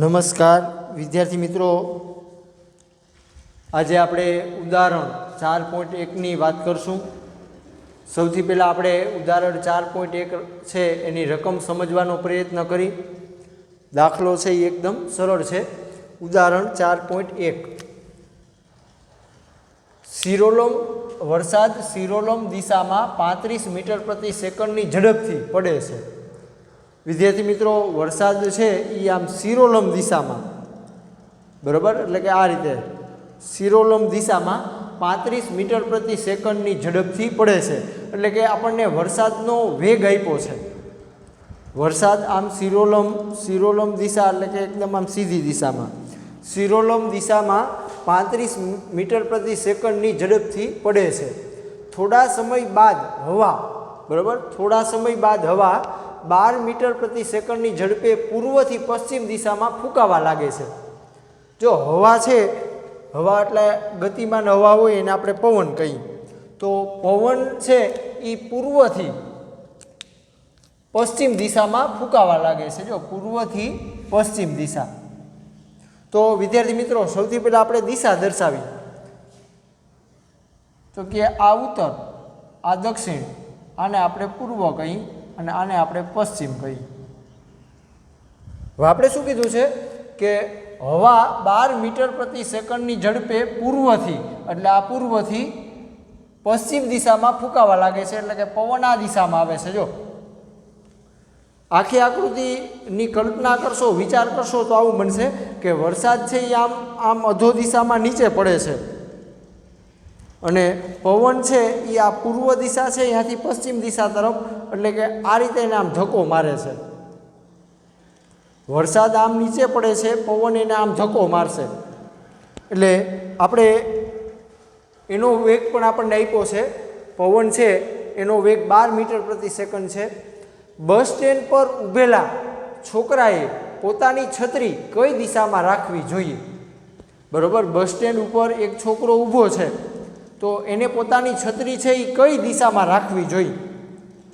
નમસ્કાર વિદ્યાર્થી મિત્રો, આજે આપણે ઉદાહરણ 4.1ની વાત કરશું। સૌથી પહેલાં આપણે ઉદાહરણ 4.1 છે એની રકમ સમજવાનો પ્રયત્ન કરી। દાખલો છે એ એકદમ સરળ છે। ઉદાહરણ 4.1, શિરોલોમ વરસાદ શિરોલોમ દિશામાં 35 મીટર પ્રતિ સેકન્ડની ઝડપથી પડે છે। વિદ્યાર્થી મિત્રો, વરસાદ છે એ આમ શિરોલોમ દિશામાં, બરાબર, એટલે કે આ રીતે શિરોલોમ દિશામાં 35 મીટર પ્રતિ સેકન્ડની ઝડપથી પડે છે। એટલે કે આપણને વરસાદનો વેગ આપ્યો છે। વરસાદ આમ શિરોલોમ દિશા એટલે કે એકદમ આમ સીધી દિશામાં, શિરોલોમ દિશામાં 35 મીટર પ્રતિ સેકન્ડની ઝડપથી પડે છે। થોડા સમય બાદ હવા, બરાબર, થોડા સમય બાદ હવા 12 મીટર પ્રતિ સેકન્ડની ઝડપે પૂર્વથી પશ્ચિમ દિશામાં ફૂંકાવા લાગે છે। જો હવા છે, હવા એટલે ગતિમાન હવા હોય એને આપણે પવન કહીએ, તો પવન છે એ પૂર્વથી પશ્ચિમ દિશામાં ફૂંકાવા લાગે છે। જો પૂર્વથી પશ્ચિમ દિશા, તો વિદ્યાર્થી મિત્રો સૌથી પહેલાં આપણે દિશા દર્શાવી, તો કે આ ઉત્તર, આ દક્ષિણ, આને આપણે પૂર્વ કહીએ અને આને આપણે પશ્ચિમ કહીએ। હવે આપણે શું કીધું છે કે હવા 12 મીટર પ્રતિ સેકન્ડની ઝડપે પૂર્વથી, એટલે આ પૂર્વથી પશ્ચિમ દિશામાં ફૂંકાવા લાગે છે, એટલે કે પવન આ દિશામાં આવે છે। જો આખી આકૃતિની કલ્પના કરશો, વિચાર કરશો તો આવું બનશે કે વરસાદ છે એ આમ અધો દિશામાં નીચે પડે છે અને પવન છે એ આ પૂર્વ દિશા છે અહીંયાથી પશ્ચિમ દિશા તરફ, એટલે કે આ રીતે એને આમ ધક્કો મારે છે। વરસાદ આમ નીચે પડે છે, પવન એને આમ ધક્કો મારશે, એટલે આપણે એનો વેગ પણ આપણને આપ્યો છે। પવન છે એનો વેગ 12 મીટર પ્રતિ સેકન્ડ છે। બસ સ્ટેન્ડ પર ઊભેલા છોકરાએ પોતાની છત્રી કઈ દિશામાં રાખવી જોઈએ? બરાબર, બસ સ્ટેન્ડ ઉપર એક છોકરો ઊભો છે તો એને પોતાની છત્રી છે એ કઈ દિશામાં રાખવી જોઈએ?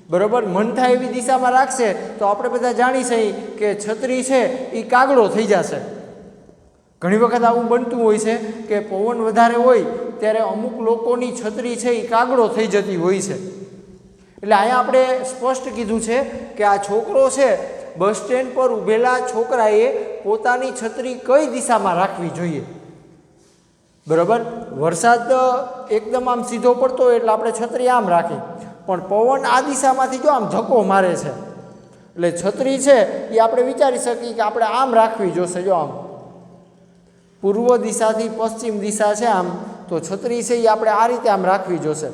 બરાબર, મન થાય એવી દિશામાં રાખશે તો આપણે બધા જાણી છીએ કે છત્રી છે એ કાગડો થઈ જશે। ઘણી વખત આવું બનતું હોય છે કે પવન વધારે હોય ત્યારે અમુક લોકોની છત્રી છે એ કાગડો થઈ જતી હોય છે। એટલે અહીંયા આપણે સ્પષ્ટ કીધું છે કે આ છોકરો છે, બસ સ્ટેન્ડ પર ઊભેલા છોકરાએ પોતાની છત્રી કઈ દિશામાં રાખવી જોઈએ? બરાબર, વરસાદ એકદમ આમ સીધો પડતો હોય એટલે આપણે છત્રી આમ રાખી, પણ પવન આ દિશામાંથી જો આમ ધક્કો મારે છે એટલે છત્રી છે એ આપણે વિચારી શકીએ કે આપણે આમ રાખવી જોશે। જો આમ પૂર્વ દિશાથી પશ્ચિમ દિશા છે આમ, તો છત્રી છે એ આપણે આ રીતે આમ રાખવી જોશે।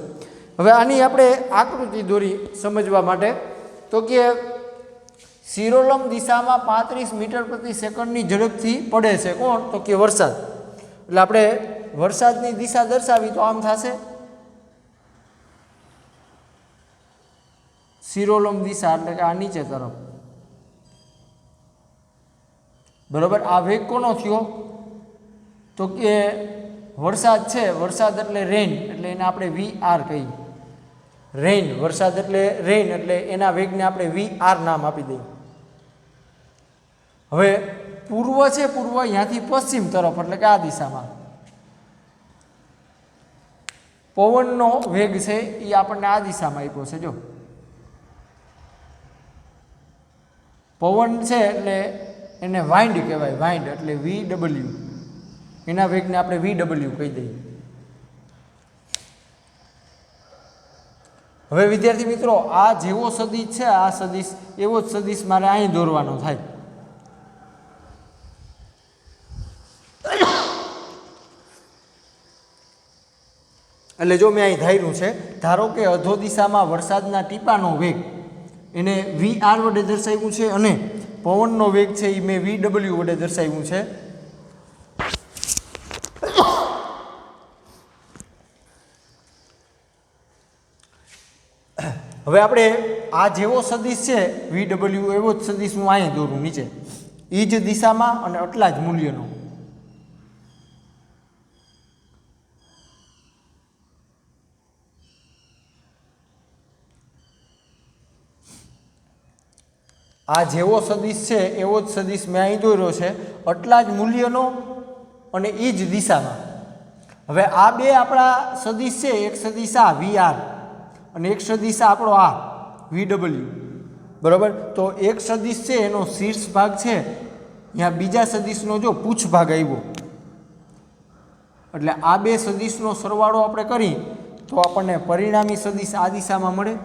હવે આની આપણે આકૃતિ દોરી સમજવા માટે, તો કે શિરોલોમ દિશામાં 35 મીટર પ્રતિ સેકન્ડની ઝડપથી પડે છે કોણ? તો કે વરસાદ। એટલે આપણે વરસાદની દિશા દર્શાવી તો આમ થશે, શિરોલોમ દિશા એટલે કે આ નીચે તરફ, બરાબર। આ વેગ કોનો થયો? તો કે વરસાદ છે, વરસાદ એટલે રેન, એટલે એને આપણે VR કહીએ। રેન, વરસાદ એટલે રેન, એટલે એના વેગને આપણે VR નામ આપી દઈએ। હવે પૂર્વ છે, પૂર્વ અહીંયાથી પશ્ચિમ તરફ, એટલે કે આ દિશામાં પવનનો વેગ છે એ આપણને આ દિશામાં આપ્યો છે। જો પવન છે એટલે એને વાઇન્ડ કહેવાય, વાઇન્ડ એટલે VW, એના વેગને આપણે VW કહી દઈએ। હવે વિદ્યાર્થી મિત્રો, આ જેવો સદિશ છે, આ સદિશ, એવો જ સદિશ મારે અહીં દોરવાનો થાય। એટલે જો મેં અહીં ધાર્યું છે, ધારો કે અધો દિશામાં વરસાદના ટીપાનો વેગ એને VR વડે દર્શાવ્યું છે અને પવનનો વેગ છે એ મેં VW વડે દર્શાવ્યું છે। હવે આપણે આ જેવો સદિશ છે VW, એવો જ સદિશ હું અહીં દોરું નીચે, એ જ દિશામાં અને આટલા જ મૂલ્યનો। આ જેવો સદિશ છે એવો જ સદિશ મેં અહીં દોર્યો છે, આટલા જ મૂલ્યનો અને એ જ દિશામાં. હવે આ બે આપણા સદિશ છે, એક સદિશ આ VR અને એક સદિશ આપણો આ VW, બરાબર. તો એક સદિશ છે એનો શીર્ષ ભાગ છે, અહીંયા બીજા સદિશનો જો પૂછ ભાગ આવ્યો, એટલે આ બે સદિશનો સરવાળો આપણે કરી તો આપણને પરિણામી સદિશ આ દિશામાં મળે,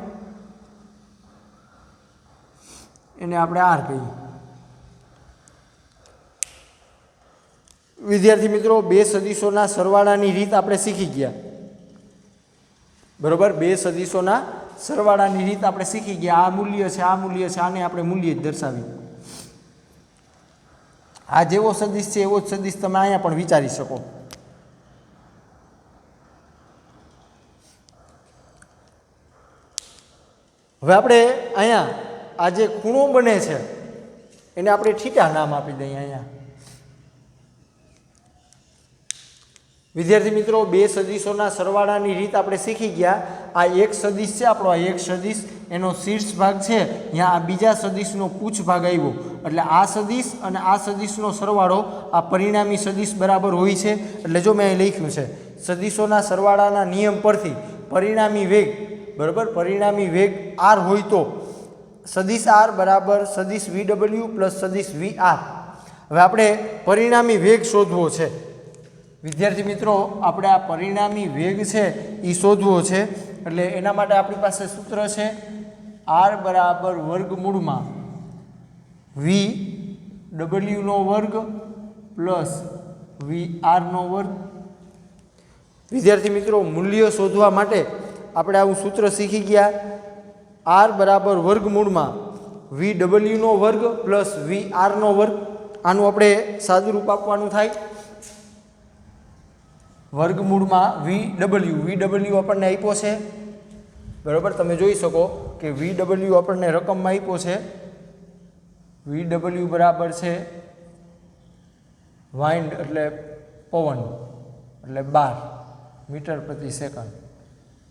એને આપણે R કહીએ. વિદ્યાર્થી મિત્રો, બે સદિશોના સરવાળાની રીત આપણે શીખી ગયા, બરાબર. બે સદિશોના સરવાળાની રીત આપણે શીખી ગયા. આ મૂલ્ય છે, આ મૂલ્ય છે, આને આપણે મૂલ્ય જ દર્શાવી. આ જેવો સદિશ છે એવો જ સદિશ તમે અહીંયા પણ વિચારી શકો. હવે આપણે અહીંયા આ જે ખૂણો બને છે એને આપણે થીટા નામ આપી દઈએ. અહીંયા વિદ્યાર્થી મિત્રો, બે સદિશોના સરવાળાની રીત આપણે શીખી ગયા. આ એક સદિશ છે આપણો, આ એક સદિશ એનો શીર્ષ ભાગ છે, અહીંયા આ બીજા સદિશનો પૂછ ભાગ આવ્યો, એટલે આ સદિશ અને આ સદિશનો સરવાળો આ પરિણામી સદિશ બરાબર હોય છે. એટલે જો મેં અહીં લખ્યું છે, સદિશોના સરવાળાના નિયમ પરથી પરિણામી વેગ, બરાબર, પરિણામી વેગ R હોય તો સદિશ R બરાબર સદિશ VW પ્લસ સદિશ VR. હવે આપણે પરિણામી વેગ શોધવો છે. વિદ્યાર્થી મિત્રો, આપણે આ પરિણામી વેગ છે એ શોધવો છે, એટલે એના માટે આપણી પાસે સૂત્ર છે R બરાબર વર્ગમૂળમાં VW નો વર્ગ પ્લસ VR નો વર્ગ. વિદ્યાર્થી મિત્રો, મૂલ્ય શોધવા માટે આપણે આવું સૂત્ર શીખી ગયા. R બરાબર વર્ગમૂળમાં VW નો વર્ગ પ્લસ VR નો વર્ગ. આનું આપણે સાદુરૂપ આપવાનું થાય વર્ગમૂળમાં VW આપણને આપ્યો છે, બરાબર. તમે જોઈ શકો કે VW આપણને રકમમાં આપ્યો છે. VW બરાબર છે વાઇન્ડ એટલે પવન એટલે 12 મીટર પ્રતિ સેકન્ડ,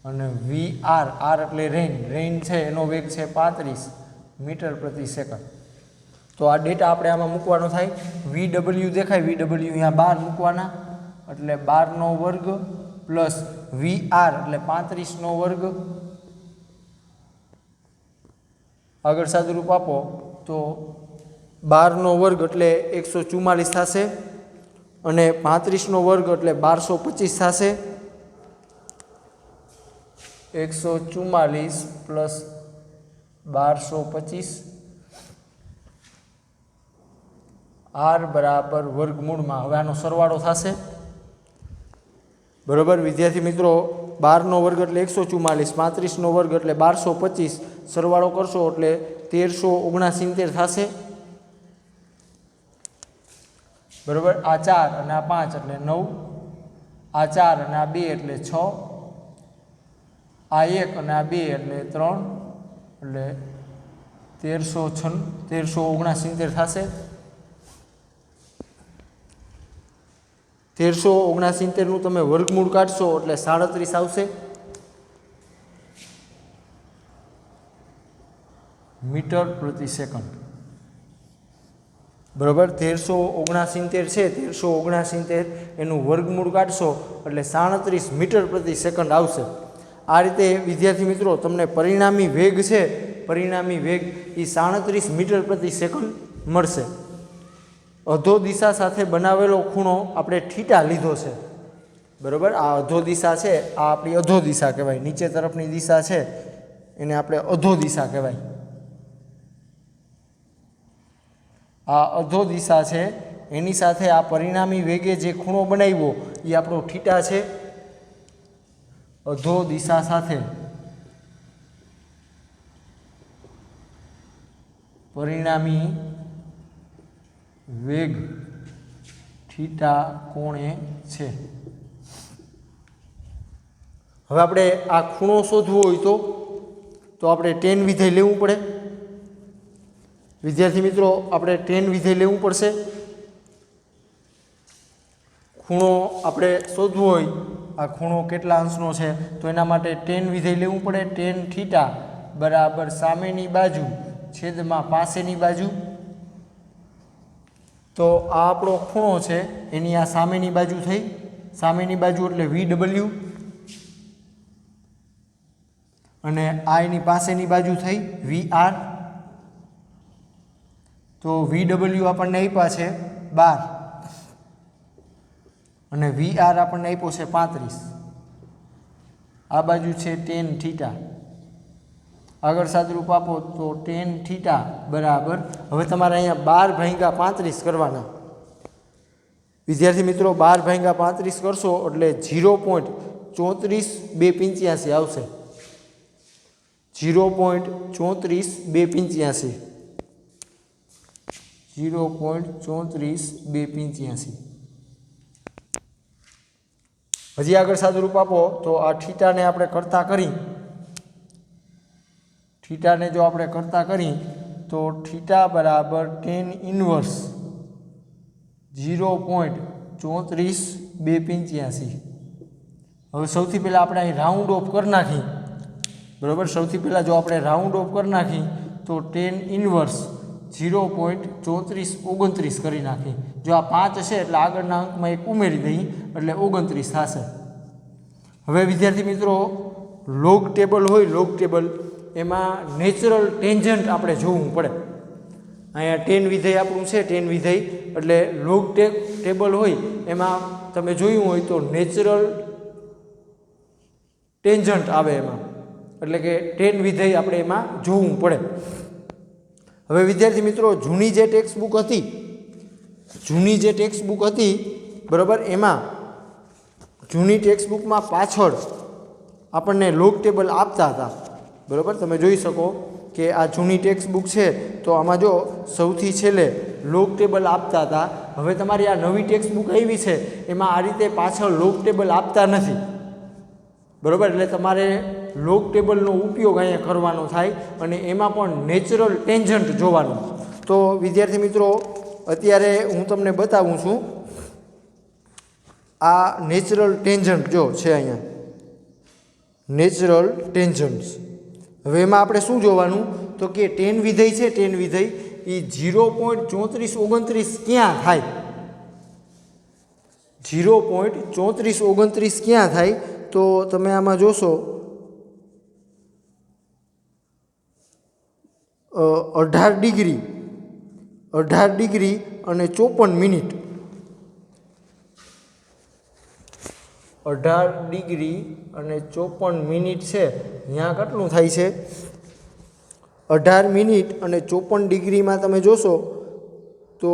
અને VR R એટલે રેન છે એનો વેગ છે 35 મીટર પ્રતિ સેકન્ડ. તો આ ડેટા આપણે આમાં મૂકવાનો થાય. VW દેખાય, VW અહીંયા 12 મૂકવાના, એટલે 12 નો વર્ગ પ્લસ VR એટલે 35 નો વર્ગ. આગળ સાદુરૂપ આપો તો 12 નો વર્ગ એટલે 144 થશે, અને 35 નો વર્ગ એટલે 1225 થશે. 144 પ્લસ 1225 R બરાબર વર્ગમૂળમાં, હવે આનો સરવાળો થશે, બરાબર. વિદ્યાર્થી મિત્રો, 12 નો વર્ગ એટલે 144, 35 નો વર્ગ એટલે 1225, સરવાળો કરશો એટલે 1369 થશે, બરાબર. આ 4 અને આ 5 એટલે 9, આ 4 અને આ 2 એટલે 6, આ 1 અને આ 2 એટલે 3, એટલે 1369 થશે. 1369 નું તમે વર્ગમૂળ કાઢશો એટલે 37 આવશે મીટર પ્રતિ સેકન્ડ, બરાબર. 1369 છે, 1369 એનું વર્ગમૂળ કાઢશો એટલે 37 મીટર પ્રતિ સેકન્ડ આવશે. આ રીતે વિદ્યાર્થી મિત્રો, તમને પરિણામી વેગ છે, પરિણામી વેગ એ 37 મીટર પ્રતિ સેકન્ડ મળશે. અધો દિશા સાથે બનાવેલો ખૂણો આપણે થીટા લીધો છે, બરાબર. આ અધો દિશા છે, આ આપણી અધો દિશા કહેવાય. નીચે તરફની દિશા છે એને આપણે અધો દિશા કહેવાય. આ અધો દિશા છે, એની સાથે આ પરિણામી વેગે જે ખૂણો બનાવ્યો એ આપણો થીટા છે. અધો દિશા સાથે પરિણામી વેગ થીટા કોણે છે. હવે આપણે આ ખૂણો શોધવો હોય તો આપણે tan વિધેય લેવું પડે. વિદ્યાર્થી મિત્રો, આપણે tan વિધેય લેવું પડશે. ખૂણો આપણે શોધવો હોય, આ ખૂણો કેટલા અંશનો છે તો એના માટે tan વિધેય લેવું પડે. tan થીટા બરાબર સામેની બાજુ છેદમાં પાસેની બાજુ. તો આ આપણો ખૂણો છે એની આ સામેની બાજુ થઈ. સામેની બાજુ એટલે VW અને આ એની પાસેની બાજુ થઈ VR. તો VW આપણને આપ્યા છે 12 અને VR આપણને આપ્યો છે 35. આ બાજુ છે tan થીટા. આગળ સાદરૂપ આપો તો tan થીટા બરાબર, હવે તમારે અહીંયા 12/35 કરવાના. વિદ્યાર્થી મિત્રો 12/35 કરશો એટલે 0.34285 આવશે. 0.34285. 0.34285. હજી આગળ સાદુરૂપ આપો તો આ થીટાને આપણે કરતા કરી, થીટાને જો આપણે કરતા કરી તો થીટા બરાબર tan ઇન્વર્સ 0.34285. હવે સૌથી પહેલાં આપણે અહીં રાઉન્ડ ઓફ કરી નાખી, બરાબર. સૌથી પહેલાં જો આપણે રાઉન્ડ ઓફ કરી નાખી તો tan ઇન્વર્સ 0.3429 કરી નાખી. જો આ 5 છે એટલે આગળના અંકમાં એક ઉમેરી દઈએ એટલે 29 થશે. હવે વિદ્યાર્થી મિત્રો લોગ ટેબલ હોય, લોગ ટેબલ એમાં નેચરલ ટેન્જન્ટ આપણે જોવું પડે. અહીંયા tan વિધેય આપણું છે, tan વિધેય એટલે લોગ ટેબલ હોય એમાં તમે જોયું હોય તો નેચરલ ટેન્જન્ટ આવે એમાં, એટલે કે tan વિધેય આપણે એમાં જોવું પડે. હવે વિદ્યાર્થી મિત્રો જૂની જે ટેક્સ્ટ બુક હતી, બરાબર, એમાં જૂની ટેક્સ્ટ બુકમાં પાછળ આપણને લોગ ટેબલ આપતા હતા, બરાબર. તમે જોઈ શકો કે આ જૂની ટેક્સ્ટ બુક છે તો આમાં જો સૌથી છેલ્લે લોગ ટેબલ આપતા હતા. હવે તમારી આ નવી ટેક્સ્ટ બુક આવી છે એમાં આ રીતે પાછળ લોગ ટેબલ આપતા નથી, બરાબર. એટલે તમારે લોગ ટેબલનો ઉપયોગ અહીંયા કરવાનો થાય અને એમાં પણ નેચરલ ટેન્જન્ટ જોવાનું. તો વિદ્યાર્થી મિત્રો અત્યારે હું તમને બતાવું છું. આ નેચરલ ટેન્જન્ટ જો છે અહીંયા, નેચરલ ટેન્જન્ટ્સ. હવે એમાં આપણે શું જોવાનું તો કે tan વિધેય છે, tan વિધેય એ 0.3429 ક્યાં થાય, 0.3429 ક્યાં થાય તો તમે આમાં જોશો 18 ડિગ્રી અને 54 મિનિટ. 18 ડિગ્રી અને 54 મિનિટ છે, ત્યાં કેટલું થાય છે 18 મિનિટ અને 54 ડિગ્રીમાં તમે જોશો તો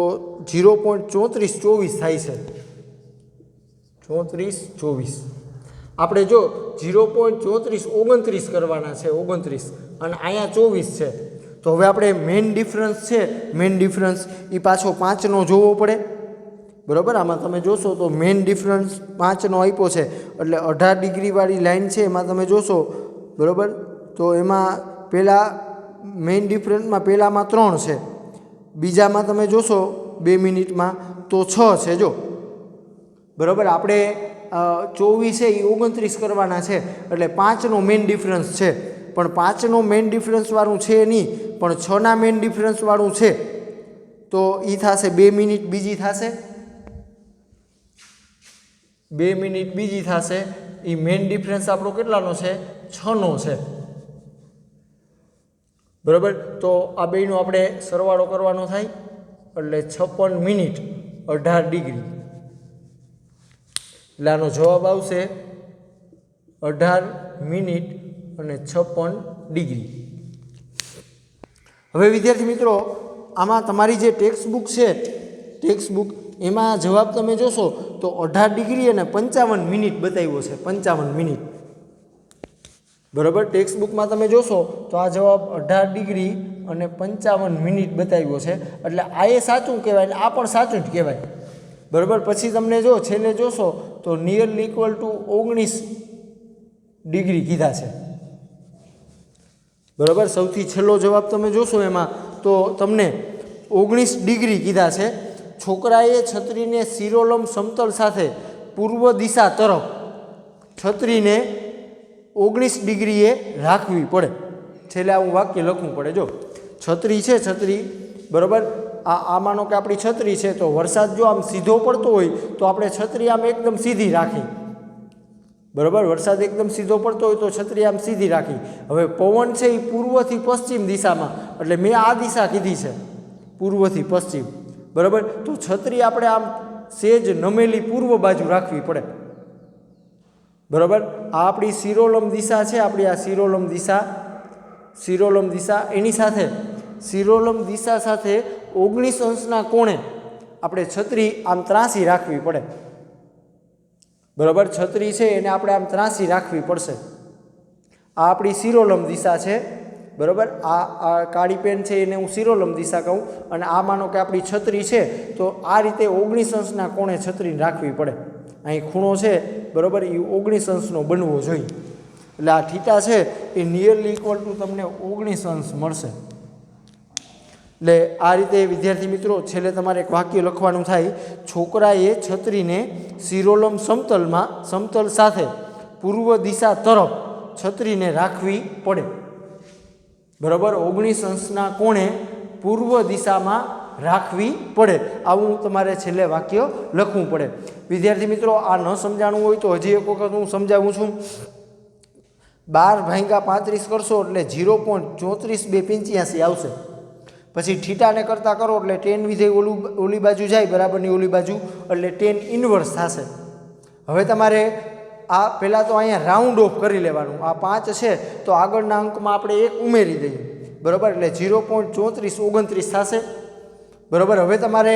0.3424 થાય છે. 3424 આપણે જો 0.3429 કરવાના છે, 29 અને અહીંયા 24 છે. તો હવે આપણે મેઇન ડિફરન્સ છે, મેઇન ડિફરન્સ એ પાછો 5નો જોવો પડે, બરાબર. આમાં તમે જોશો તો મેઇન ડિફરન્સ 5નો આપ્યો છે એટલે 18 ડિગ્રીવાળી લાઇન છે એમાં તમે જોશો, બરાબર. તો એમાં પહેલાં મેઇન ડિફરન્સમાં પહેલાંમાં 3 છે, બીજામાં તમે જોશો 2 મિનિટમાં તો 6 છે જો, બરાબર. આપણે 24 છે એ 29 કરવાના છે એટલે 5નો મેઇન ડિફરન્સ છે, પણ 5નો મેઇન ડિફરન્સવાળું છે નહીં, પણ 6ના મેઇન ડિફરન્સવાળું છે. તો એ થશે 2 મિનિટ બીજી થશે, 2 મિનિટ બીજી થશે. એ મેઇન ડિફરન્સ આપણો કેટલાનો છે 6નો છે, બરાબર. તો આ બેયનો આપણે સરવાળો કરવાનો થાય એટલે 56 મિનિટ 18 ડિગ્રી, એટલે આનો જવાબ આવશે 18 મિનિટ અને 56 ડિગ્રી. હવે વિદ્યાર્થી મિત્રો આમાં તમારી જે ટેક્સ્ટ બુક છે, ટેક્સ્ટ બુક એમાં જવાબ તમે જોશો તો 18 ડિગ્રી અને 55 મિનિટ બતાવ્યો છે, 55 મિનિટ, બરાબર. ટેક્સ્ટ બુકમાં તમે જોશો તો આ જવાબ 18 ડિગ્રી અને 55 મિનિટ બતાવ્યો છે, એટલે આ એ સાચું કહેવાય ને આ પણ સાચું જ કહેવાય, બરાબર. પછી તમને જો છેલ્લે જોશો તો નિયરલી ઇક્વલ ટુ 19 ડિગ્રી કીધા છે, બરાબર. સૌથી છેલ્લો જવાબ તમે જોશો એમાં તો તમને 19 ડિગ્રી કીધા છે. છોકરાએ છત્રીને શિરોલંબ સમતલ સાથે પૂર્વ દિશા તરફ છત્રીને 19 ડિગ્રીએ રાખવી પડે. છેલ્લે આવું વાક્ય લખવું પડે. જો છત્રી છે, છત્રી બરાબર, આ માનો કે આપણી છત્રી છે, તો વરસાદ જો આમ સીધો પડતો હોય તો આપણે છત્રી આમ એકદમ સીધી રાખી, બરાબર, વરસાદ એકદમ સીધો પડતો હોય તો છત્રી આમ સીધી રાખી. હવે પવન છે એ પૂર્વથી પશ્ચિમ દિશામાં, એટલે મેં આ દિશા કીધી છે પૂર્વથી પશ્ચિમ, બરાબર, તો છત્રી આપણે આમ સેજ નમેલી પૂર્વ બાજુ રાખવી પડે, બરાબર. આ આપણી શિરોલંબ દિશા છે, આપણી આ શિરોલંબ દિશા એની સાથે શિરોલંબ દિશા સાથે 19 અંશના કોણે આપણે છત્રી આમ ત્રાસી રાખવી પડે, બરાબર. છત્રી છે એને આપણે આમ ત્રાસી રાખવી પડશે. આ આપણી શિરોલંબ દિશા છે, બરાબર. આ કાળી પેન છે એને હું શિરોલંબ દિશા કહું, અને આ માનો કે આપણી છત્રી છે તો આ રીતે 19 અંશના કોણે છત્રી રાખવી પડે. અહીં ખૂણો છે, બરાબર, એ 19 અંશનો બનવો જોઈએ. એટલે આ થીટા છે એ નિયરલી ઇક્વલ ટુ તમને 19 અંશ મળશે. એટલે આ રીતે વિદ્યાર્થી મિત્રો છેલ્લે તમારે એક વાક્ય લખવાનું થાય, છોકરાએ છત્રીને શિરોલંબ સમતલ સાથે પૂર્વ દિશા તરફ છત્રીને રાખવી પડે, બરાબર. 19 અંશના કોણે પૂર્વ દિશામાં રાખવી પડે, આવું તમારે છેલ્લે વાક્ય લખવું પડે. વિદ્યાર્થી મિત્રો આ ન સમજાણું હોય તો હજી એક વખત હું સમજાવું છું. 12/35 કરશો એટલે 0.34 આવશે. પછી થીટાને કરતાં કરો એટલે ટેન વિધેય ઓલી બાજુ જાય, બરાબરની ઓલી બાજુ, એટલે ટેન ઇન્વર્સ થશે. હવે તમારે આ પહેલાં તો અહીંયા રાઉન્ડ ઓફ કરી લેવાનું. આ 5 છે તો આગળના અંકમાં આપણે 1 ઉમેરી દઈએ, બરાબર, એટલે 0.3429 થશે, બરાબર. હવે તમારે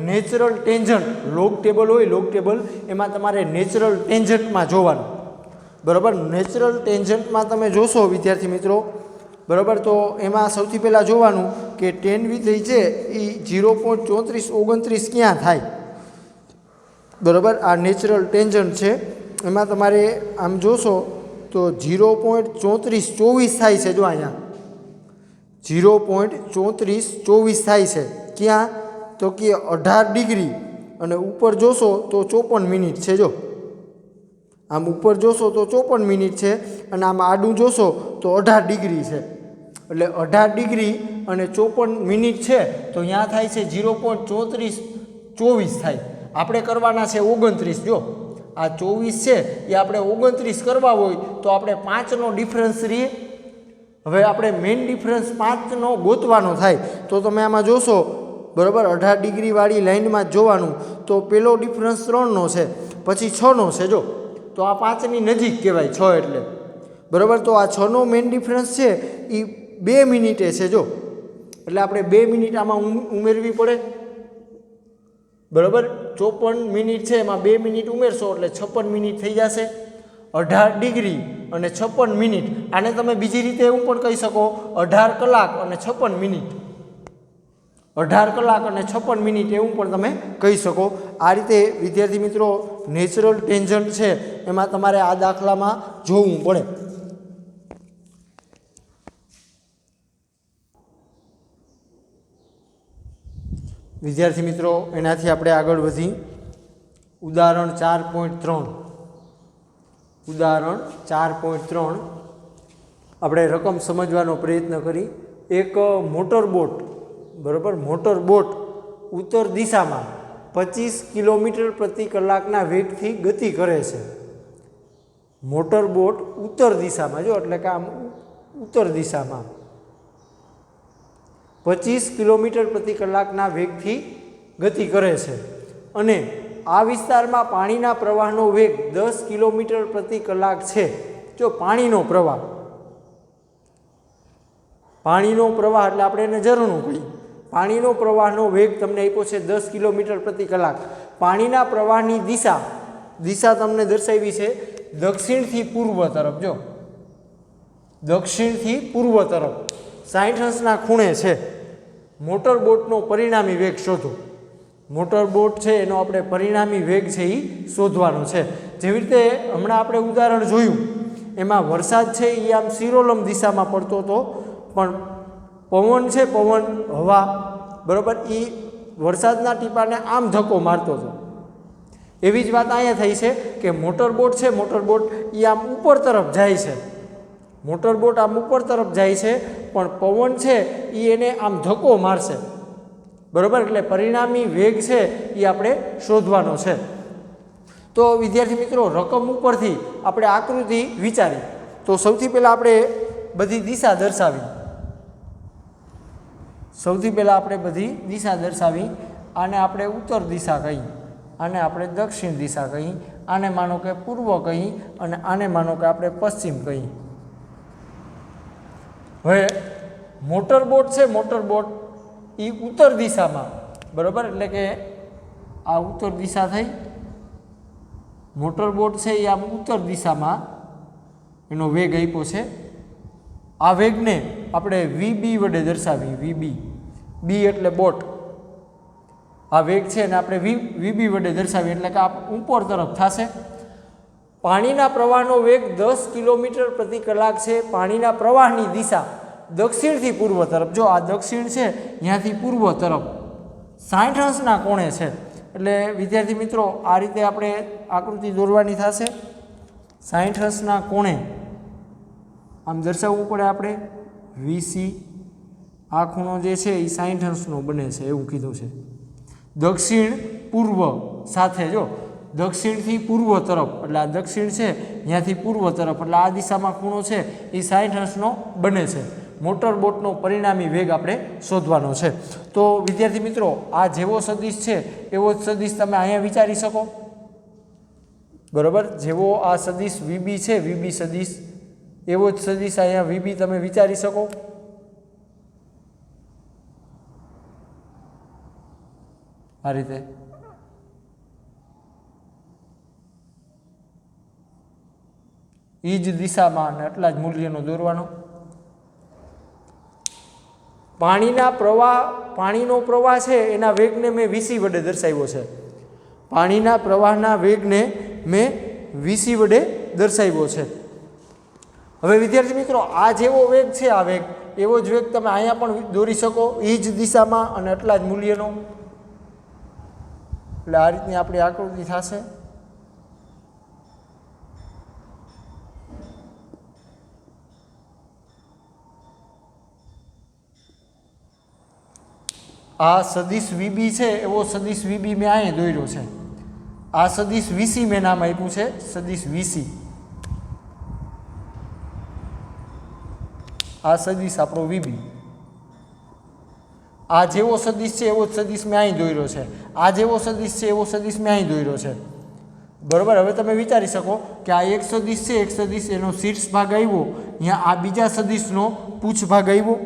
નેચરલ ટેન્જન્ટ, લોગ ટેબલ હોય, લોગ ટેબલ, એમાં તમારે નેચરલ ટેન્જન્ટમાં જોવાનું, બરાબર. નેચરલ ટેન્જન્ટમાં તમે જોશો વિદ્યાર્થી મિત્રો, બરાબર, તો એમાં સૌથી પહેલાં જોવાનું કે ટેન વિધેય છે એ 0.3429 ક્યાં થાય, બરાબર. આ નેચરલ ટેન્જન્ટ છે, એમાં તમારે આમ જોશો તો 0.3424 થાય છે. જો અહીંયા 0.3424 થાય છે. ક્યાં તો કે 18 ડિગ્રી, અને ઉપર જોશો તો 54 મિનિટ છે. જો આમ ઉપર જોશો તો 54 મિનિટ છે, અને આમ આડું જોશો તો 18 ડિગ્રી છે. એટલે 18 ડિગ્રી અને 54 મિનિટ છે તો અહીંયા થાય છે 0.3424 થાય. આપણે કરવાના છે 29. જો આ 24 છે એ આપણે 29 કરવા હોય તો આપણે 5નો ડિફરન્સ રહીએ. હવે આપણે મેઇન ડિફરન્સ 5નો ગોતવાનો થાય તો તમે આમાં જોશો, બરાબર, 18 ડિગ્રીવાળી લાઇનમાં જ જોવાનું. તો પહેલો ડિફરન્સ 3નો છે, પછી 6નો છે. જો તો આ 5ની નજીક કહેવાય 6 એટલે, બરાબર. તો આ 6નો મેઇન ડિફરન્સ છે એ 2 મિનિટે છે. જો એટલે આપણે 2 મિનિટ આમાં ઉમેરવી પડે, બરાબર. 54 મિનિટ છે એમાં 2 મિનિટ ઉમેરશો એટલે 56 મિનિટ થઈ જશે. 18 ડિગ્રી અને 56 મિનિટ, આને તમે બીજી રીતે એવું પણ કહી શકો 18 કલાક અને 56 મિનિટ, 18 કલાક અને 56 મિનિટ એવું પણ તમે કહી શકો. આ રીતે વિદ્યાર્થી મિત્રો નેચરલ ટેન્જન્ટ છે એમાં તમારે આ દાખલામાં જોવું પડે. વિદ્યાર્થી મિત્રો એનાથી આપણે આગળ વધી ઉદાહરણ 4.3. ઉદાહરણ 4.3 આપણે રકમ સમજવાનો પ્રયત્ન કરી. એક મોટર બોટ, બરાબર, મોટર બોટ ઉત્તર દિશામાં 25 કિલોમીટર પ્રતિ કલાકના વેગથી ગતિ કરે છે. મોટર બોટ ઉત્તર દિશામાં, જો એટલે કે આમ ઉત્તર દિશામાં 25 કિલોમીટર પ્રતિ કલાકના વેગથી ગતિ કરે છે, અને આ વિસ્તારમાં પાણીના પ્રવાહનો વેગ 10 કિલોમીટર પ્રતિ કલાક છે. જો પાણીનો પ્રવાહ એટલે આપણે એને ઝરણું કહીએ. પાણીનો પ્રવાહનો વેગ તમને આપ્યો છે 10 કિલોમીટર પ્રતિ કલાક. પાણીના પ્રવાહની દિશા તમને દર્શાવી છે દક્ષિણથી પૂર્વ તરફ. જો દક્ષિણથી પૂર્વ તરફ 60 અંશના ખૂણે છે. મોટર બોટનો પરિણામી વેગ શોધો. મોટર બોટ છે એનો આપણે પરિણામી વેગ છે એ શોધવાનો છે. જેવી રીતે હમણાં આપણે ઉદાહરણ જોયું એમાં વરસાદ છે એ આમ શિરોલંબ દિશામાં પડતો હતો, પણ પવન છે, પવન હવા, બરાબર, એ વરસાદના ટીપાને આમ ધક્કો મારતો હતો. એવી જ વાત અહીંયા થઈ છે કે મોટર બોટ છે, મોટર બોટ એ આમ ઉપર તરફ જાય છે. મોટર બોટ આમ ઉપર તરફ જાય છે પણ પવન છે એ એને આમ ધક્કો મારશે, બરાબર. એટલે પરિણામી વેગ છે એ આપણે શોધવાનો છે. તો વિદ્યાર્થી મિત્રો, રકમ ઉપરથી આપણે આકૃતિ વિચારી. તો સૌથી પહેલાં આપણે બધી દિશા દર્શાવી. આને આપણે ઉત્તર દિશા કહી, આને આપણે દક્ષિણ દિશા કહી, આને માનો કે પૂર્વ કહી, અને આને માનો કે આપણે પશ્ચિમ કહી. હવે મોટરબોટ છે, મોટરબોટ એ ઉત્તર દિશામાં, બરાબર. એટલે કે આ ઉત્તર દિશા થઈ. મોટરબોટ છે એ આમ ઉત્તર દિશામાં એનો વેગ આપ્યો છે. આ વેગને આપણે વીબી વડે દર્શાવી. બી એટલે બોટ. આ વેગ છે ને આપણે વીબી વડે દર્શાવીએ એટલે કે આ ઉપર તરફ થશે. પાણીના પ્રવાહનો વેગ 10 કિલોમીટર પ્રતિ કલાક છે. પાણીના પ્રવાહની દિશા દક્ષિણથી પૂર્વ તરફ, જો આ દક્ષિણ છે ત્યાંથી પૂર્વ તરફ 60 અંશના કોણે છે. એટલે વિદ્યાર્થી મિત્રો, આ રીતે આપણે આકૃતિ દોરવાની થશે. 60 અંશના કોણે આમ દર્શાવવું પડે આપણે. વીસી આ ખૂણો જે છે એ 60 અંશનો બને છે એવું કીધું છે. દક્ષિણ પૂર્વ સાથે, જો દક્ષિણથી પૂર્વ તરફ, એટલે આ દક્ષિણ છે ત્યાંથી પૂર્વ તરફ, એટલે આ દિશામાં ખૂણો છે એ 60 અંશનો બને છે. મોટરબોટનો પરિણામી વેગ આપણે શોધવાનો છે. તો વિદ્યાર્થી મિત્રો, આ જેવો સદિશ છે એવો જ સદિશ તમે અહીંયા વિચારી શકો, બરાબર. જેવો આ સદિશ વીબી છે, વીબી સદિશ, એવો જ સદિશ અહીંયા વીબી તમે વિચારી શકો. આ રીતે એ જ દિશામાં અને એટલા જ મૂલ્યનો દોરવાનો. પાણીનો પ્રવાહ છે એના વેગને મેં વીસી વડે દર્શાવ્યો છે. પાણીના પ્રવાહના વેગને મેં વીસી વડે દર્શાવ્યો છે. હવે વિદ્યાર્થી મિત્રો, આ જેવો વેગ છે, આ વેગ એવો જ વેગ તમે અહીંયા પણ દોરી શકો, એ જ દિશામાં અને એટલા જ મૂલ્યનો. એટલે આ રીતની આપણી આકૃતિ થશે. આ સદિશ વીબી છે એવો સદિશ વીબી મેં અહીંયા દોર્યો છે. આ સદિશ વીસી મેં નામ આપ્યું છે, સદિશ વીસી. આ સદિશ આપણો વીબી. આ જેવો સદિશ છે એવો સદિશ મેં અહીં દોર્યો છે. આ જેવો સદિશ છે એવો સદિશ મેં અહીં દોર્યો છે, બરાબર. હવે તમે વિચારી શકો કે આ એક સદિશ છે, એક સદિશ એનો શીર્ષ ભાગ આવ્યો, અહીંયા આ બીજા સદિશનો પૂછ ભાગ આવ્યો.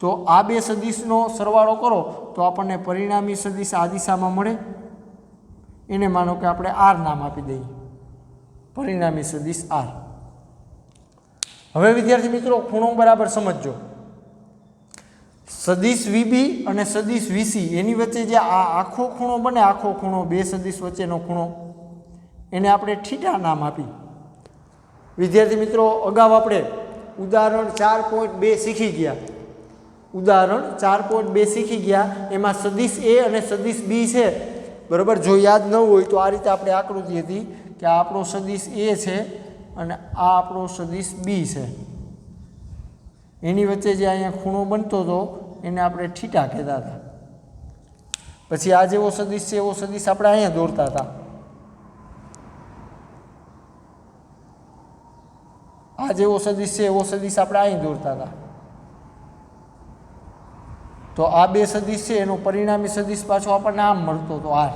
તો આ બે સદિશનો સરવાળો કરો તો આપણને પરિણામી સદિશ આ દિશામાં મળે. એને માનો કે આપણે આર નામ આપી દઈએ, પરિણામી સદિશ આર. હવે વિદ્યાર્થી મિત્રો, ખૂણો બરાબર સમજજો. સદિશ વીબી અને સદિશ વીસી એની વચ્ચે જે આ આખો ખૂણો બને, આખો ખૂણો, બે સદિશ વચ્ચેનો ખૂણો, એને આપણે થીટા નામ આપી. વિદ્યાર્થી મિત્રો, અગાઉ આપણે ઉદાહરણ 4.2 શીખી ગયા. ઉદાહરણ 4.2 શીખી ગયા. એમાં સદિશ એ અને સદિશ બી છે, બરાબર. જો યાદ ન હોય તો આ રીતે આપણે આકૃતિ હતી કે આ આપણો સદિશ એ છે અને આ આપણો સદિશ બી છે. એની વચ્ચે જે અહીંયા ખૂણો બનતો હતો એને આપણે થીટા કહેતા હતા. પછી આ જેવો સદિશ છે એવો સદિશ આપણે અહીંયા દોરતા હતા. આ જેવો સદિશ છે એવો સદિશ આપણે અહીં દોરતા હતા. તો આ બે સદિશ છે એનો પરિણામી સદિશ પાછો આપણને આમ મળતો હતો, આર.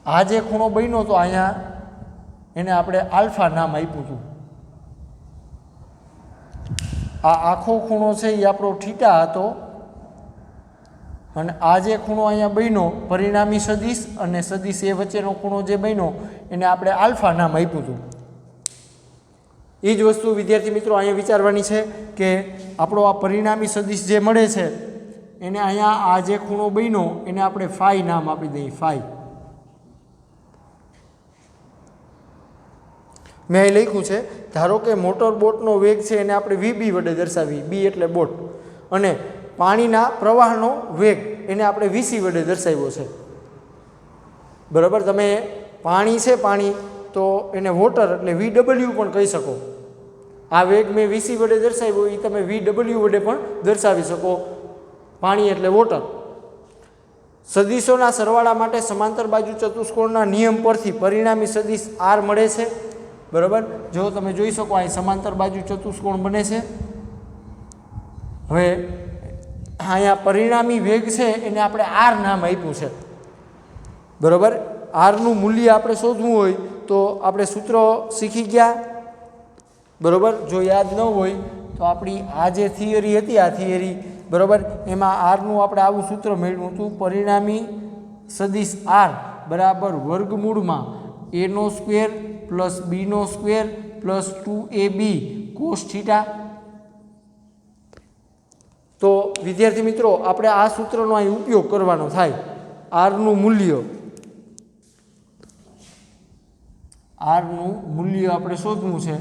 આ જે ખૂણો બન્યો તો અહીંયા એને આપણે આલ્ફા નામ આપ્યું હતું. આ આખો ખૂણો છે એ આપણો થીટા હતો અને આ જે ખૂણો અહીંયા બન્યો પરિણામી સદિશ અને સદિશ એ વચ્ચેનો ખૂણો જે બન્યો એને આપણે આલ્ફા નામ આપ્યું હતું. એ જ વસ્તુ વિદ્યાર્થી મિત્રો અહીંયા વિચારવાની છે કે આપણો આ પરિણામી સદિશ જે મળે છે એને અહીંયા આ જે ખૂણો બન્યો એને આપણે ફાઈ નામ આપી દઈએ, ફાઈ. મેં અહીં લખ્યું છે, ધારો કે મોટર બોટનો વેગ છે એને આપણે વીબી વડે દર્શાવી, બી એટલે બોટ, અને પાણીના પ્રવાહનો વેગ એને આપણે વીસી વડે દર્શાવ્યો છે, બરાબર. તમે પાણી છે, પાણી તો એને વોટર એટલે VW પણ કહી શકો. આ વેગ મેં VC વડે દર્શાવ્યો એ તમે VW વડે પણ દર્શાવી શકો. પાણી એટલે વોટર. સદિશોના સરવાળા માટે સમાંતર બાજુ ચતુષ્કોણના નિયમ પરથી પરિણામી સદિશ R મળે છે. બરાબર, જો તમે જોઈ શકો અહીં સમાંતર બાજુ ચતુષ્કોણ બને છે. હવે અહીંયા પરિણામી વેગ છે એને આપણે R નામ આપ્યું છે. બરાબર, આરનું મૂલ્ય આપણે શોધવું હોય તો આપણે સૂત્ર શીખી ગયા. બરાબર, જો યાદ ન હોય તો આપણી આ જે થિયરી હતી આ થિયરી બરાબર એમાં આરનું આપણે આવું સૂત્ર મેળવ્યું હતું. પરિણામી સદિશ આર બરાબર વર્ગમૂળમાં a² plus b² plus 2ab cos theta. તો વિદ્યાર્થી મિત્રો આપણે આ સૂત્રનો અહીં ઉપયોગ કરવાનો થાય. આરનું મૂલ્ય આપણે શોધવું છે.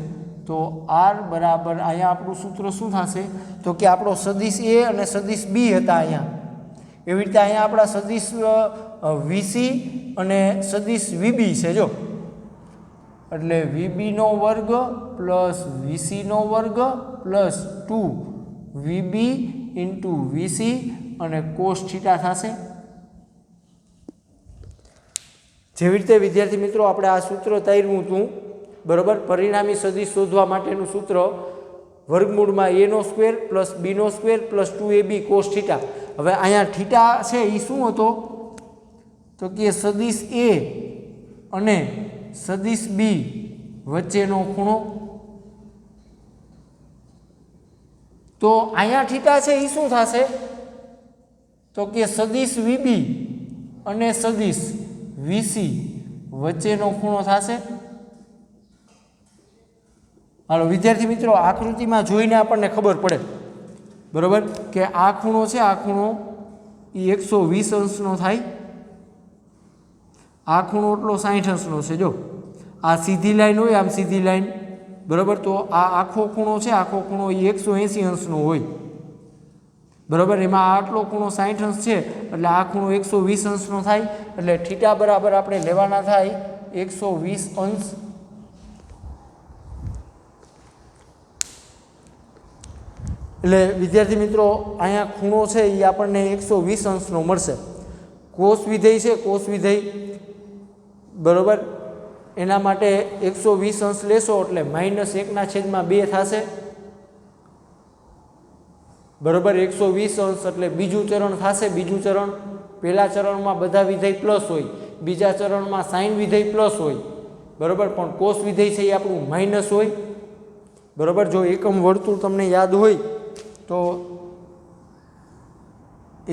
તો આર બરાબર અહીંયા આપણું સૂત્ર શું થશે તો કે આપણો સદિશ એ અને સદિશ બી હતા અહીંયા. એવી રીતે અહીંયા આપણા સદિશ વીસી અને સદિશ વીબી છે. જો એટલે વીબીનો વર્ગ પ્લસ વીસીનો વર્ગ પ્લસ 2VB ઇન્ટુ વીસી અને કોસ થીટા થશે. જેવી રીતે વિદ્યાર્થી મિત્રો આપણે આ સૂત્ર તાર્યું હતું. બરાબર, પરિણામી સદિશ શોધવા માટેનું સૂત્ર વર્ગમૂળમાં a² plus b² plus 2ab cos theta. હવે અહીંયા થીટા છે એ શું હતો તો કે સદિશ એ અને સદિશ બી વચ્ચેનો ખૂણો. તો અહીંયા થીટા છે એ શું થશે તો કે સદિશ વીબી અને સદિશ વીસી વચ્ચેનો ખૂણો થશે. હાલો વિદ્યાર્થી મિત્રો આકૃતિમાં જોઈને આપણને ખબર પડે બરાબર કે આ ખૂણો છે આ ખૂણો એ 120 અંશનો થાય. આ ખૂણો એટલો 60 અંશનો છે. જો આ સીધી લાઈન હોય આમ સીધી લાઈન બરાબર તો આ આખો ખૂણો છે આખો ખૂણો એ 180 અંશનો હોય. બરાબર, એમાં આટલો ખૂણો 60 અંશ છે એટલે આ ખૂણો 120 અંશનો થાય. એટલે થીટા બરાબર આપણે લેવાના થાય 120 અંશ. એટલે વિદ્યાર્થી મિત્રો અહીંયા ખૂણો છે એ આપણને 120 અંશનો મળશે. કોસ વિધેય છે કોસ વિધેય બરાબર એના માટે 120 અંશ લેશો એટલે -1/2 થશે. બરાબર, 120 અંશ એટલે બીજું ચરણ થશે. બીજું ચરણ પહેલા ચરણમાં બધા વિધેય પ્લસ હોય, બીજા ચરણમાં સાઇન વિધેય પ્લસ હોય. બરાબર, પણ કોસ વિધેય છે એ આપણું માઇનસ હોય. બરાબર, જો એકમ વર્તુળ તમને યાદ હોય તો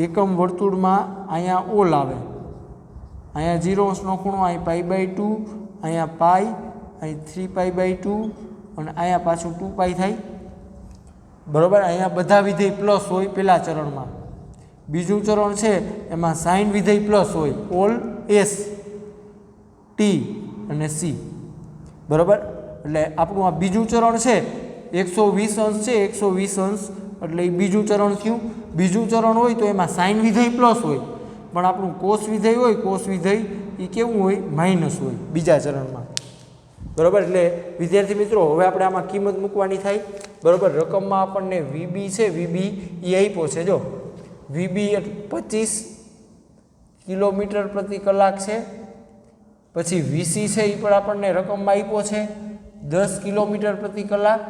એકમ વર્તુળમાં અહીંયા ઓલ આવે, અહીંયા 0 અંશનો ખૂણો, અહીં π/2, અહીંયા પાઈ, અહીં 3π/2 અને અહીંયા પાછું 2π થાય. બરાબર, અહીંયા બધા વિધેય પ્લસ હોય પહેલા ચરણમાં. બીજું ચરણ છે એમાં સાઇન વિધેય પ્લસ હોય, ઓલ એસ ટી અને સી. બરાબર, એટલે આપણું આ બીજું ચરણ છે 120 અંશ છે 120 અંશ એટલે એ બીજું ચરણ થયું. બીજું ચરણ હોય તો એમાં સાઇન વિધેય પ્લસ હોય પણ આપણું કોસ વિધેય હોય કોસ વિધેય એ કેવું હોય માઇનસ હોય બીજા ચરણમાં. બરાબર, એટલે વિદ્યાર્થી મિત્રો હવે આપણે આમાં કિંમત મૂકવાની થાય. બરાબર, રકમમાં આપણને વીબી છે વીબી એ આપ્યો છે. જો વીબી 25 કિલોમીટર પ્રતિ કલાક છે. પછી વીસી છે એ પણ આપણને રકમમાં આપ્યો છે 10 કિલોમીટર પ્રતિ કલાક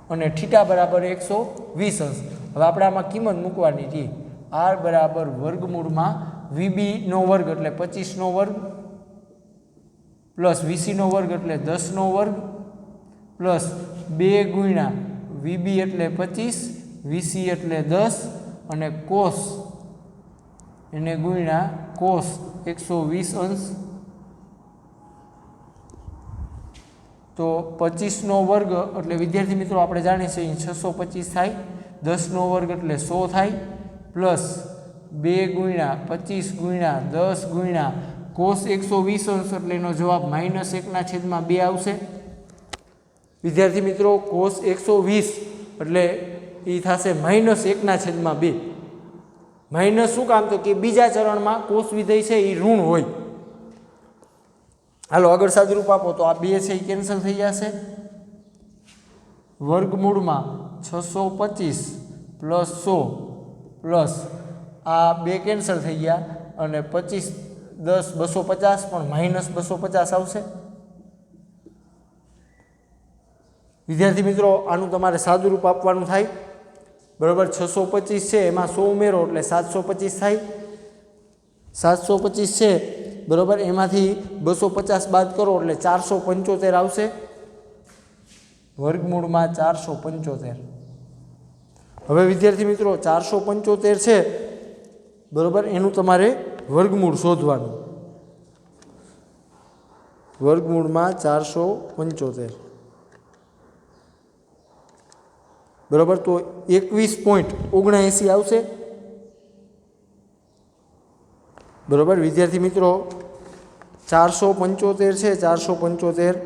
અને થીટા બરાબર 120 અંશ. હવે આપણે આમાં કિંમત મૂકવાની હતી. આર બરાબર વર્ગમૂળમાં વીબીનો વર્ગ એટલે 25નો વર્ગ પ્લસ વીસીનો વર્ગ એટલે 10નો વર્ગ પ્લસ 2 ગુણ્યા વીબી એટલે 25 વીસી એટલે 10 અને કોસ એને ગુણ્યા કોસ 120 અંશ. તો 25નો વર્ગ એટલે વિદ્યાર્થી મિત્રો આપણે જાણીએ છીએ 625 થાય. 10નો વર્ગ એટલે 100 થાય પ્લસ 2 ગુણ્યા 25 ગુણ્યા 10 ગુણ્યા કોસ 120 અંશ એટલે એનો જવાબ -1/2 આવશે. વિદ્યાર્થી મિત્રો કોસ 120 એટલે એ થશે -1/2. માઇનસ શું કામ તો કે બીજા ચરણમાં કોસ વિધેય છે એ ઋણ હોય. હાલો આગળ સાદુરૂપ આપો તો આ 2 છે એ કેન્સલ થઈ જશે, વર્ગમૂળમાં 625 પ્લસ 100 પ્લસ આ 2 કેન્સલ થઈ ગયા અને 25 10 250 પણ માઇનસ 250 આવશે। વિદ્યાર્થી મિત્રો આનું તમારે સાદુરૂપ આપવાનું થાય, બરાબર। 625 છે એમાં 100 ઉમેરો એટલે 725 થાય, 725 છે બરાબર, એમાંથી 250 બાદ કરો એટલે 475 આવશે, વર્ગમૂળમાં 475। હવે વિદ્યાર્થી મિત્રો 475 છે બરાબર, એનું તમારે વર્ગમૂળ શોધવાનું, વર્ગમૂળમાં 475 બરાબર, તો 21.79 આવશે બરાબર। વિદ્યાર્થી મિત્રો 475 છે, 475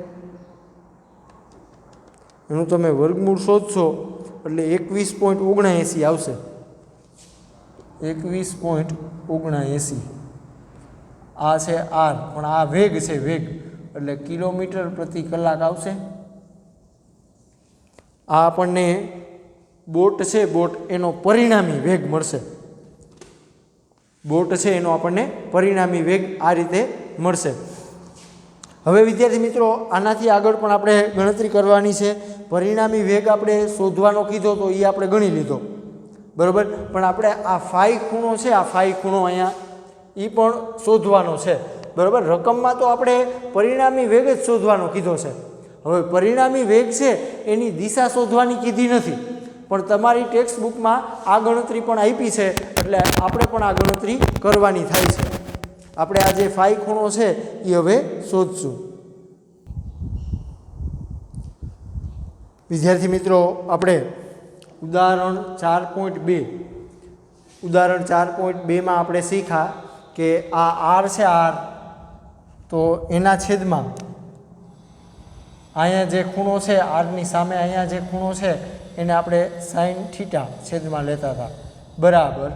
એનું તમે વર્ગમૂળ શોધશો એટલે 21.79 આવશે, 21.79। આ છે આર, પણ આ વેગ છે, વેગ એટલે કિલોમીટર પ્રતિ કલાક આવશે। આ આપણને બોટ છે, બોટ એનો પરિણામી વેગ મળશે, બોટ છે એનો આપણને પરિણામી વેગ આ રીતે મળશે। હવે વિદ્યાર્થી મિત્રો આનાથી આગળ પણ આપણે ગણતરી કરવાની છે, પરિણામી વેગ આપણે શોધવાનો કીધો તો એ આપણે ગણી લીધો બરાબર, પણ આપણે આ ફાઈ ખૂણો છે, આ ફાઈ ખૂણો અહીંયા એ પણ શોધવાનો છે બરાબર। રકમમાં તો આપણે પરિણામી વેગ જ શોધવાનો કીધો છે, હવે પરિણામી વેગ છે એની દિશા શોધવાની કીધી નથી, પણ તમારી ટેક્સ્ટ બુકમાં આ ગણતરી પણ આપી છે એટલે આપણે પણ આ ગણતરી કરવાની થાય છે। આપણે આ જે ફાઈ ખૂણો છે એ હવે શોધશું। વિદ્યાર્થી મિત્રો આપણે ઉદાહરણ 4.2 ઉદાહરણ 4.2માં આપણે શીખ્યા કે આ આર છે, આર તો એના છેદમાં અહીંયા જે ખૂણો છે આરની સામે અહીંયા જે ખૂણો છે એને આપણે સાઇન થીટા છેદમાં લેતા હતા બરાબર।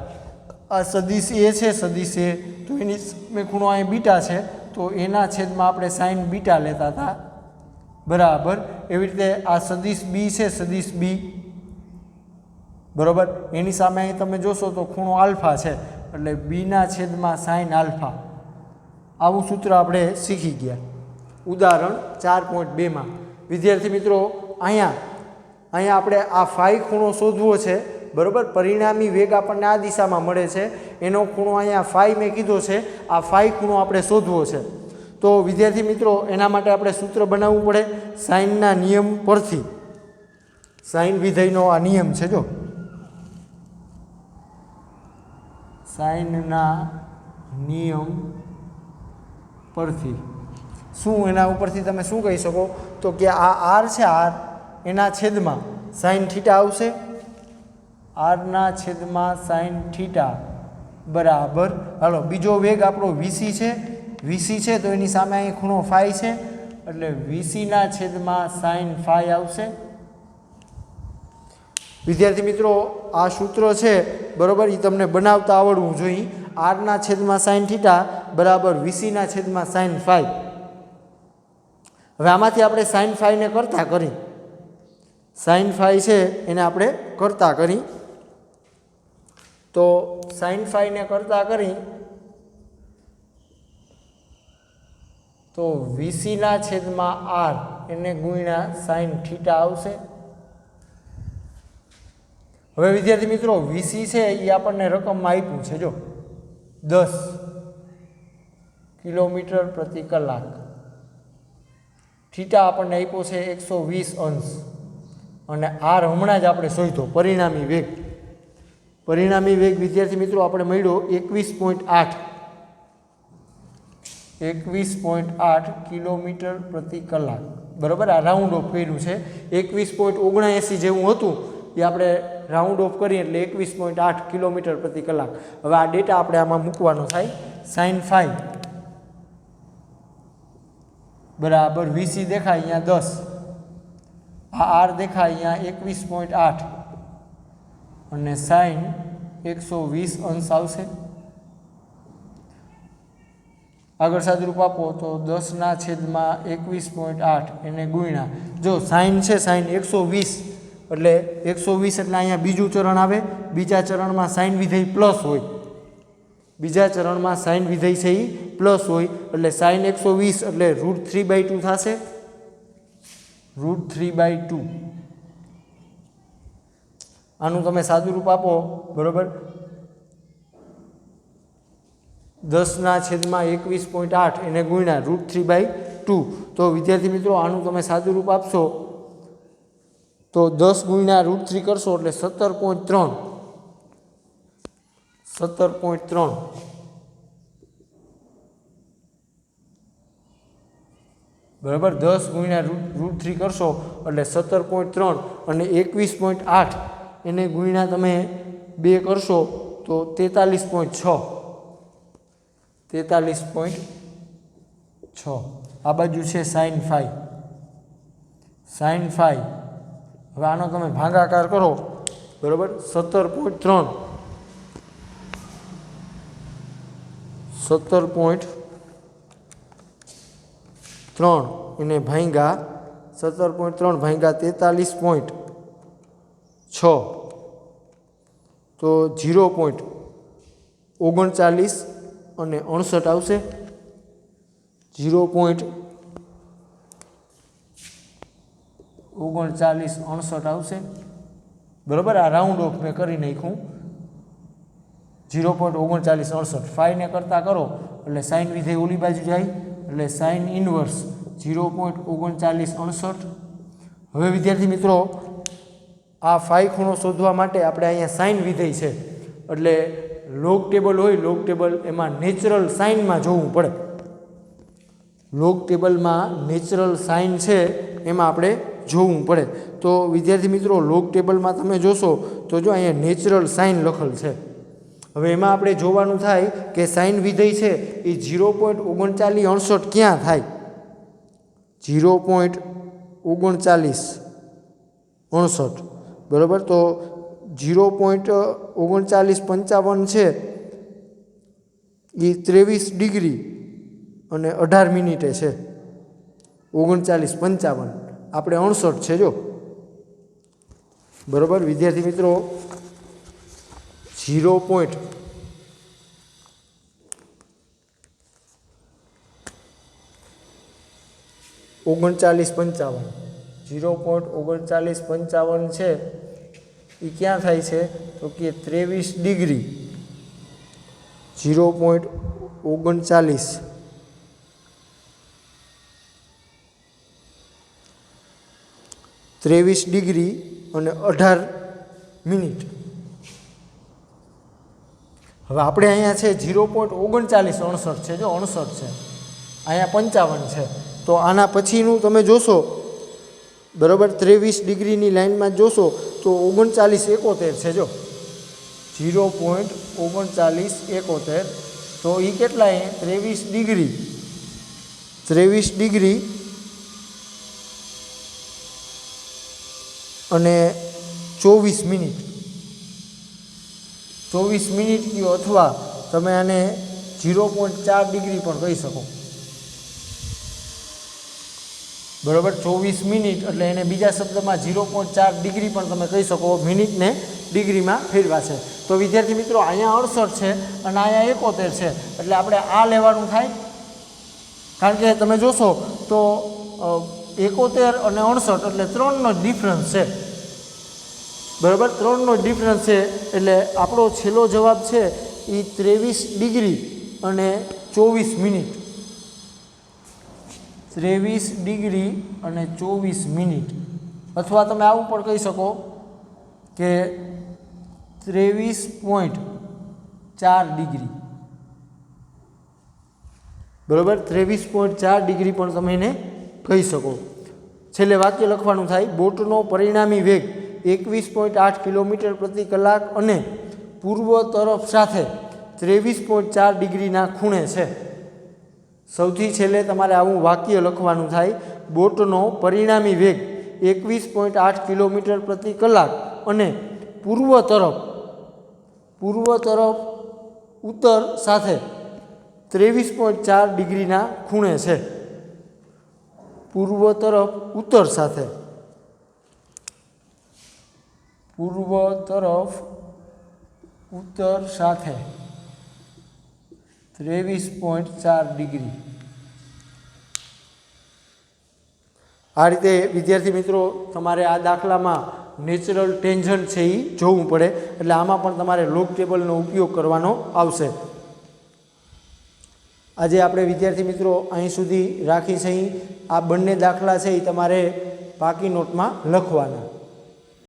આ સદિશ એ છે, સદિશ એ તો એની સામે ખૂણો અહીં બીટા છે તો એના છેદમાં આપણે સાઇન બીટા લેતા હતા બરાબર। એવી રીતે આ સદિશ બી છે, સદિશ બી બરાબર, એની સામે અહીં તમે જોશો તો ખૂણો આલ્ફા છે એટલે બીના છેદમાં સાઇન આલ્ફા, આવું સૂત્ર આપણે શીખી ગયા ઉદાહરણ 4.2માં। વિદ્યાર્થી મિત્રો અહીંયા આપણે આ ફાઈ ખૂણો શોધવો છે બરાબર, પરિણામી વેગ આપણને આ દિશામાં મળે છે, એનો ખૂણો અહીંયા ફાઈ મેં કીધો છે, આ ફાઈ ખૂણો આપણે શોધવો છે। તો વિદ્યાર્થી મિત્રો એના માટે આપણે સૂત્ર બનાવવું પડે સાઇનના નિયમ પરથી, સાઇન વિધેયનો આ નિયમ છે, જો સાઇનના નિયમ પરથી શું એના ઉપરથી તમે શું કહી શકો તો કે આ આર છે, આર એના છેદમાં સાઇન થીટા આવશે, આરના છેદમાં સાઇન થીટા બરાબર। હાલો બીજો વેગ આપણો વીસી છે, વીસી છે તો એની સામે અહીં ખૂણો ફાઈ છે એટલે વીસીના છેદમાં સાઇન ફાઈ આવશે। વિદ્યાર્થી મિત્રો આ સૂત્ર છે બરાબર, એ તમને બનાવતા આવડવું જોઈએ, આરના છેદમાં સાઇન થીટા બરાબર વીસીના છેદમાં સાઇન ફાઈ। હવે આમાંથી આપણે સાઇન ફાઈને કરતા કરી, સાઇન ફાઈ છે એને આપણે કરતા કરી, તો સાઇન ફાઈને કરતા કરી તો વીસીના છેદમાં આર એને ગુણ્યા સાઇન થીટા આવશે। હવે વિદ્યાર્થી મિત્રો વીસી છે એ આપણને રકમમાં આપ્યું છે, જો 10 કિલોમીટર પ્રતિ કલાક, થીટા આપણને આપ્યો છે 120 અંશ અને આર હમણાં જ આપણે શોધ્યો પરિણામી વેગ, પરિણામી વેગ વિદ્યાર્થી મિત્રો આપણે મળ્યો 21.8 કિલોમીટર પ્રતિ કલાક બરાબર। આ રાઉન્ડ ઓફ કર્યું છે, 21.79 જેવું હતું એ આપણે રાઉન્ડ ઓફ કરીએ એટલે 21.8 કિલોમીટર પ્રતિ કલાક। હવે આ ડેટા આપણે આમાં મૂકવાનો થાય, સાઇન ફાઈ બરાબર વીસી દેખાય અહીંયા 10, આ આર દેખાય અહીંયા 21.8 અને સાઇન 120 અંશ આવશે। આગળ સાદુરૂપ આપો તો 10/21.8 એને ગુણ્યા જો સાઇન છે સાઇન 120 એટલે 120 એટલે અહીંયા બીજું ચરણ આવે બીજા ચરણમાં સાઇન વિધેય પ્લસ હોય બીજા ચરણમાં સાઇન વિધેય છે એ પ્લસ હોય એટલે સાઇન 120 એટલે √3/2 થશે √3/2 આનું તમે સાદુરૂપ આપો બરાબર 10/21.8 એને ગુણ્યા √3/2 તો વિદ્યાર્થી મિત્રો આનું તમે સાદુરૂપ આપશો તો 10 ગુણ્યા √3 કરશો એટલે 17.3 બરાબર 10 ગુણ્યા √3 કરશો એટલે 17.3 અને 21.8 એને ગુણ્યા તમે 2 કરશો તો 43.6 આ બાજુ છે સાઇન 5 હવે આનો તમે ભાગાકાર કરો બરાબર 17.3 એને ભાંગ્યા 17.3 ભાંગ્યા 43.6 તો 0.39 અને 68 આવશે 0.3968 આવશે બરાબર આ રાઉન્ડ ઓફ મેં કરી નાખ્યું 0.3968 5 ને કરતાં કરો એટલે સાઇન વિધેય ઓલી બાજુ જાય એટલે સાઇન ઇન્વર્સ 0.3968 હવે વિદ્યાર્થી મિત્રો આ ફાઈ ખૂણો શોધવા માટે આપણે અહીંયા સાઇન વિધેય છે એટલે લોગ ટેબલ હોય લોગ ટેબલ એમાં નેચરલ સાઇનમાં જોવું પડે લોગ ટેબલમાં નેચરલ સાઇન છે એમાં આપણે જોવું પડે તો વિદ્યાર્થી મિત્રો લોગ ટેબલમાં તમે જોશો તો જો અહીંયા નેચરલ સાઇન લખેલ છે હવે એમાં આપણે જોવાનું થાય કે સાઇન વિધેય છે એ 0.3968 ક્યાં થાય 0.3968 બરાબર તો 0.3955 છે એ 23 ડિગ્રી અને 18 મિનિટે છે 39.55 આપણે 68 છે જો બરાબર વિદ્યાર્થી મિત્રો 0.3955 છે એ ક્યાં થાય છે તો કે 23 ડિગ્રી 0.39 23 ડિગ્રી અને 18 મિનિટ હવે આપણે અહીંયા છે 0.3968 છે જો 68 છે અહીંયા 55 છે તો આના પછીનું તમે જોશો બરાબર 23 ડિગ્રીની લાઇનમાં જોશો તો 39.71 છે જો 0.3971 તો એ કેટલા 23 ડિગ્રી અને 24 મિનિટ 24 મિનિટ કયો અથવા તમે આને 0.4 ડિગ્રી પણ કહી શકો બરાબર 24 મિનિટ એટલે એને બીજા શબ્દમાં 0.4 ડિગ્રી પણ તમે કહી શકો મિનિટને ડિગ્રીમાં ફેરવા છે તો વિદ્યાર્થી મિત્રો અહીંયા 68 છે અને અહીંયા 71 છે એટલે આપણે આ લેવાનું થાય કારણ કે તમે જોશો તો 71 અને 68 એટલે 3નો ડિફરન્સ છે બરાબર 3નો ડિફરન્સ છે એટલે આપણો છેલ્લો જવાબ છે એ 23 ડિગ્રી અને 24 મિનિટ 23 ડિગ્રી અને 24 મિનિટ અથવા તમે આવું પણ કહી શકો કે 23.4 ડિગ્રી બરાબર 23.4 ડિગ્રી પણ તમે એને કહી શકો છેલ્લે વાક્ય લખવાનું થાય બોટનો પરિણામી વેગ 21.8 કિલોમીટર પ્રતિ કલાક અને પૂર્વ તરફ સાથે 23.4 ડિગ્રીના ખૂણે છે સૌથી છેલ્લે તમારે આવું વાક્ય લખવાનું થાય બોટનો પરિણામી વેગ 21.8 કિલોમીટર પ્રતિ કલાક અને પૂર્વ તરફ ઉત્તર સાથે 23.4 ડિગ્રીના ખૂણે છે પૂર્વ તરફ ઉત્તર સાથે, પૂર્વ તરફ ઉત્તર સાથે 23.4 ડિગ્રી. આ રીતે વિદ્યાર્થી મિત્રો તમારે આ દાખલામાં નેચરલ ટેન્જન્ટ છે એ જોવું પડે, એટલે આમાં પણ તમારે લોગ ટેબલનો ઉપયોગ કરવાનો આવશે. આજે આપણે વિદ્યાર્થી મિત્રો અહીં સુધી રાખી છે. આ બંને દાખલા છે એ તમારે બાકી નોટમાં લખવાના.